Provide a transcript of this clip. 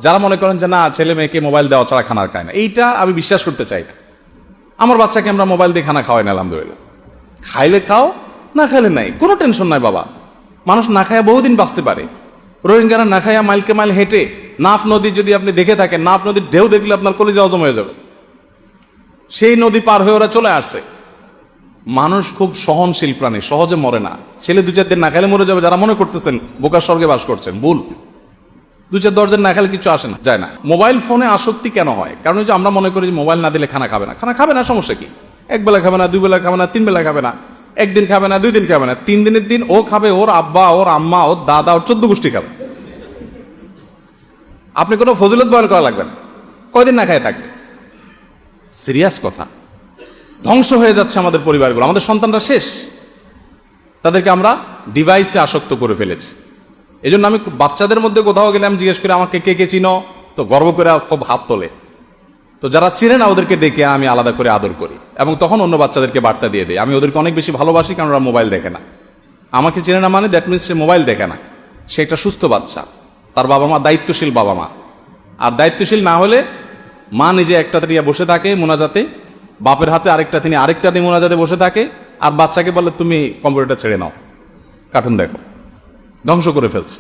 যারা মনে করেন যে না ছেলে মেয়েকে মোবাইল দেওয়া ছাড়া খানা খায় না, এইটা আমি বিশ্বাস করতে চাই না। আমার বাচ্চাকে আমরা মোবাইল দিয়ে খানা খাওয়াই না, আলহামদুলিল্লাহ। খাইলে খাও, না খাইলে নাই, কোনো টেনশন নাই বাবা। মানুষ না খায়া বহুদিন বাঁচতে পারে। রোহিঙ্গারা না খায়া মাইলকে মাইল হেঁটে নাফ নদী যদি আপনি দেখে থাকেন, নাফ নদীর ঢেউ দেখলে আপনার কলিজা হজম হয়ে যাবে। সেই নদী পার হয়ে ওরা চলে আসছে। মানুষ খুব সহনশীল প্রাণী, সহজে মরে না। ছেলে 2-4 দিন না খাইলে মরে যাবে, যারা মনে করতেছেন বোকার স্বর্গে বাস করছেন, ভুল। 2-4-10 দিন না খাইলে কিছু আসে না, যায় না। মোবাইল ফোনে আসক্তি কেন হয়? কারণ যে আমরা মনে করি যে মোবাইল না দিলে খানা খাবে না। খানা খাবে না, সমস্যা কি? 1 বেলা খাবে না, 2 বেলা খাবে না, 3 বেলা খাবে না, 1 দিন খাবে না, 2 দিন খাবে না, 3 দিনের দিন ও খাবে, ওর আব্বা, ওর আম্মা, ওর দাদা, ওর 14 গোষ্ঠী খাবে। আপনি কোনো ফজিলত বয়ান করা লাগবে না, কয়দিন না খায় থাকবে। সিরিয়াস কথা। ধ্বংস হয়ে যাচ্ছে আমাদের পরিবারগুলো, আমাদের সন্তানরা শেষ। তাদেরকে আমরা ডিভাইসে আসক্ত করে ফেলেছি। এই জন্য আমি বাচ্চাদের মধ্যে কোথাও গেলে আমি জিজ্ঞেস করি আমাকে কে কে চিনো, তো গর্ব করে খুব হাত তোলে। তো যারা চিনে না ওদেরকে ডেকে আমি আলাদা করে আদর করি, এবং তখন অন্য বাচ্চাদেরকে বার্তা দিয়ে দিই। আমি ওদেরকে অনেক বেশি ভালোবাসি, কারণ ওরা মোবাইল দেখে না। আমাকে চিনে না মানে দ্যাট মিনস সে মোবাইল দেখে না, সে একটা সুস্থ বাচ্চা। তার বাবা মা দায়িত্বশীল বাবা মা। আর দায়িত্বশীল না হলে মা নিজে একটা নিয়ে বসে থাকে মোনাজাতে, বাপের হাতে আরেকটা, তিনি আরেকটা নিয়ে মোনাজাতে বসে থাকে, আর বাচ্চাকে বলে তুমি কম্পিউটারটা ছেড়ে নাও, কার্টুন দেখো। ধ্বংস করে ফেলছে।